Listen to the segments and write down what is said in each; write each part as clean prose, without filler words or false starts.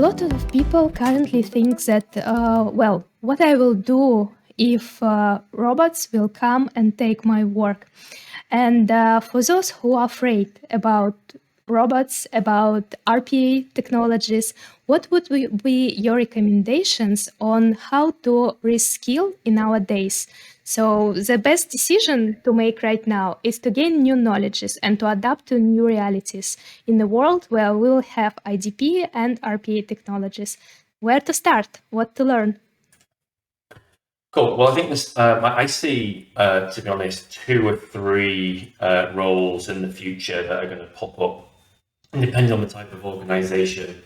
lot of people currently think that, what I will do if robots will come and take my work. And for those who are afraid about robots, about RPA technologies, what would be your recommendations on how to reskill in our days? So the best decision to make right now is to gain new knowledges and to adapt to new realities in the world where we will have IDP and RPA technologies. Where to start? What to learn? Cool. Well, I think I see, to be honest, 2 or 3 roles in the future that are going to pop up, depending on the type of organization.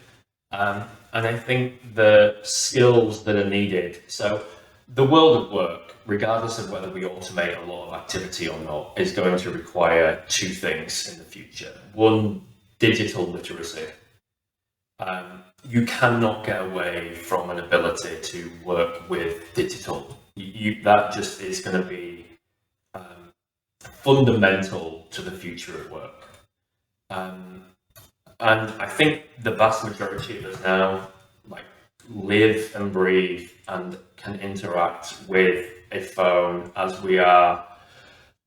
And I think the skills that are needed. So the world of work, regardless of whether we automate a lot of activity or not, is going to require 2 things in the future. One, digital literacy. You cannot get away from an ability to work with digital. That just is going to be fundamental to the future of work. And I think the vast majority of us now live and breathe and can interact with a phone as we are.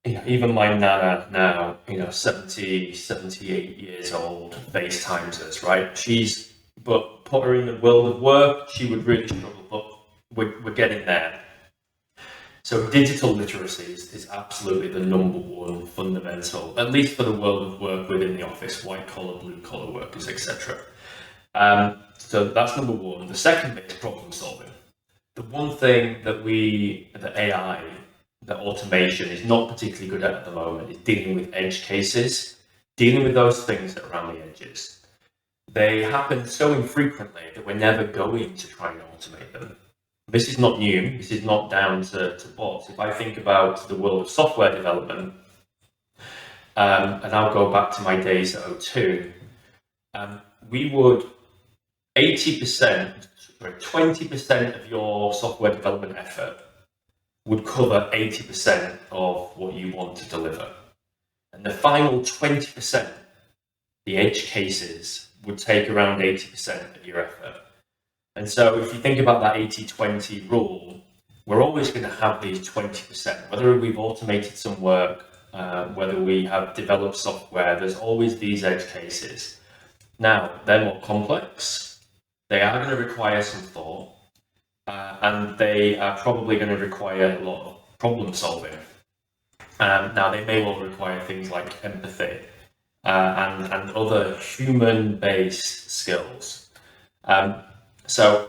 Even my nana now, 70, 78 years old, FaceTimes us, right? But put her in the world of work, she would really struggle, but we're getting there. So digital literacy is absolutely the number one fundamental, at least for the world of work within the office, white collar, blue collar workers, etc. So that's number one. The second bit is problem solving. The one thing that AI, that automation is not particularly good at the moment is dealing with edge cases, dealing with those things that are around the edges. They happen so infrequently that we're never going to try and automate them. This is not new. This is not down to bots. If I think about the world of software development, and I'll go back to my days at O2, we would 20% of your software development effort would cover 80% of what you want to deliver. And the final 20%, the edge cases, would take around 80% of your effort. And so if you think about that 80-20 rule, we're always going to have these 20%, whether we've automated some work, whether we have developed software, there's always these edge cases. Now, they're more complex. They are going to require some thought, and they are probably going to require a lot of problem solving. Now, they may well require things like empathy and other human-based skills. So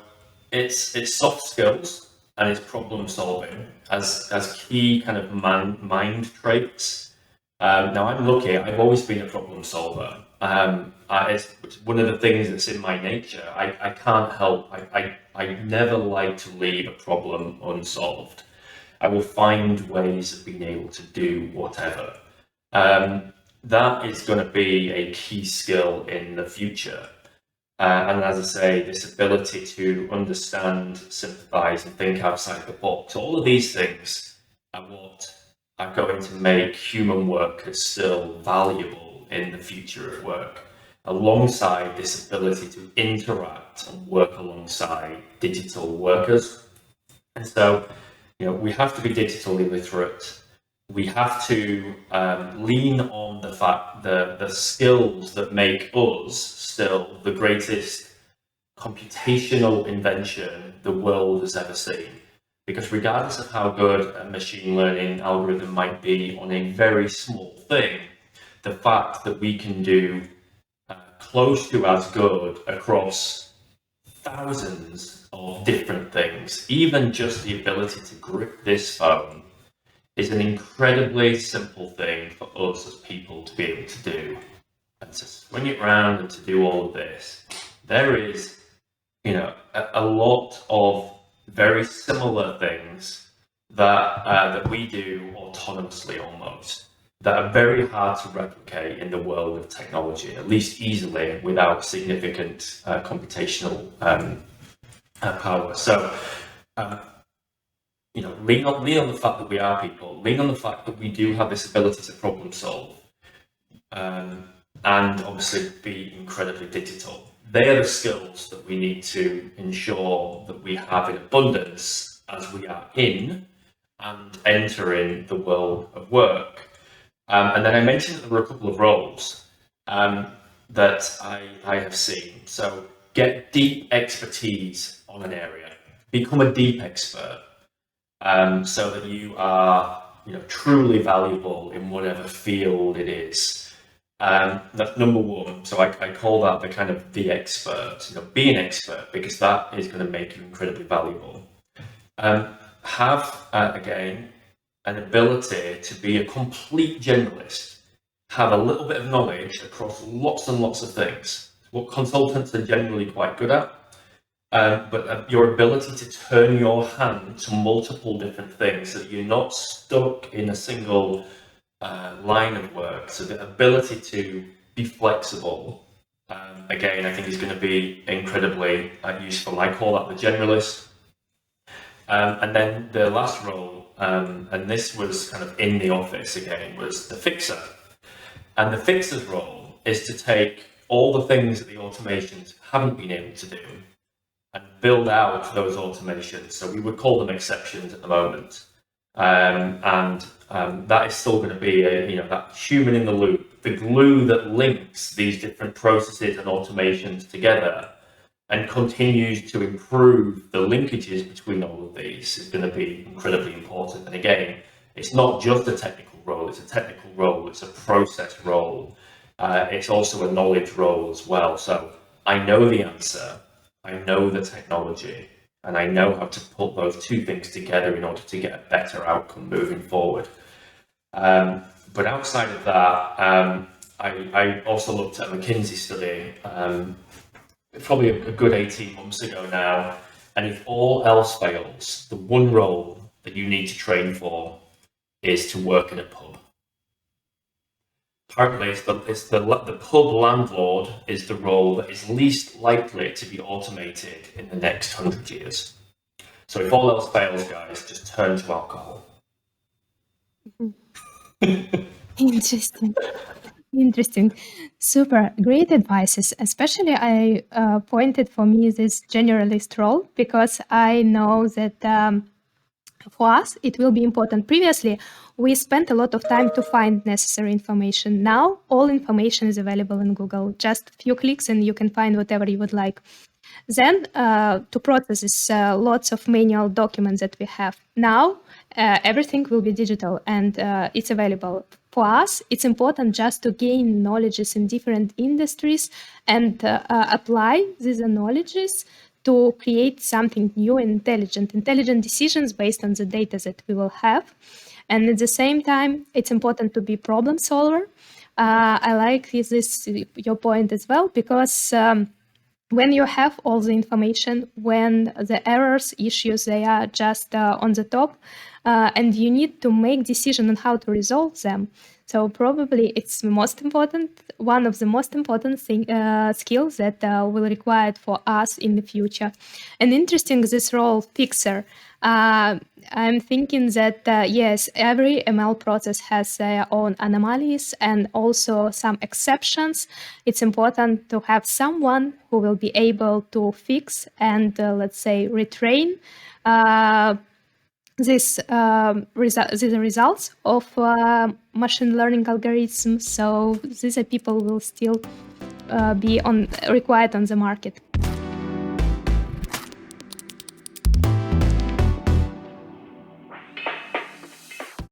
it's soft skills and it's problem solving as key kind of mind traits. Now, I'm lucky. I've always been a problem solver. It's one of the things that's in my nature. I can't help. I never like to leave a problem unsolved. I will find ways of being able to do whatever. That is going to be a key skill in the future. And as I say, this ability to understand, sympathize, and think outside the box, all of these things are what are going to make human workers still valuable in the future of work, alongside this ability to interact and work alongside digital workers. And so, we have to be digitally literate. We have to lean on the fact that the skills that make us still the greatest computational invention the world has ever seen. Because regardless of how good a machine learning algorithm might be on a very small thing, the fact that we can do close to as good across thousands of different things, even just the ability to grip this phone, is an incredibly simple thing for us as people to be able to do. And to swing it around and to do all of this, there is, a lot of very similar things that we do autonomously almost, that are very hard to replicate in the world of technology, at least easily without significant computational power. So, lean on the fact that we are people, lean on the fact that we do have this ability to problem solve, and obviously be incredibly digital. they are the skills that we need to ensure that we have in abundance as we are in and entering the world of work. And then I mentioned that there were a couple of roles that I have seen. So get deep expertise on an area, become a deep expert, so that you are, truly valuable in whatever field it is. That's number one. So I call that the kind of the expert. Be an expert, because that is going to make you incredibly valuable. Have again an ability to be a complete generalist. Have a little bit of knowledge across lots and lots of things. What consultants are generally quite good at. But your ability to turn your hand to multiple different things, so that you're not stuck in a single line of work. So the ability to be flexible, again, I think is going to be incredibly useful. I call that the generalist. And then the last role, and this was kind of in the office again, was the fixer. And the fixer's role is to take all the things that the automations haven't been able to do and build out those automations. So we would call them exceptions at the moment. That is still going to be that human in the loop, the glue that links these different processes and automations together and continues to improve the linkages between all of these is going to be incredibly important. And again, it's not just a technical role, it's a technical role, it's a process role. It's also a knowledge role as well. So I know the answer, I know the technology, and I know how to put those two things together in order to get a better outcome moving forward. But outside of that, I also looked at a McKinsey study, probably a good 18 months ago now, and if all else fails, the one role that you need to train for is to work in a pub. Apparently, the pub landlord is the role that is least likely to be automated in the next 100 years. So if all else fails, guys, just turn to alcohol. Interesting. Super great advices. Especially I pointed for me this generalist role, because I know that for us, it will be important. Previously, we spent a lot of time to find necessary information. Now, all information is available in Google. Just a few clicks and you can find whatever you would like. Then, to process this, lots of manual documents that we have. Now, everything will be digital and it's available. For us, it's important just to gain knowledges in different industries and apply these knowledges to create something new and intelligent decisions based on the data that we will have. And at the same time, it's important to be problem solver. I like this your point as well, because when you have all the information, when the errors, issues, they are just on the top, and you need to make decision on how to resolve them. So probably it's the most important, one of the most important skills that will require for us in the future. And interesting, this role fixer. I'm thinking that, yes, every ML process has their own anomalies and also some exceptions. It's important to have someone who will be able to fix and, let's say, retrain these results of machine learning algorithms. So these are people will still be required on the market.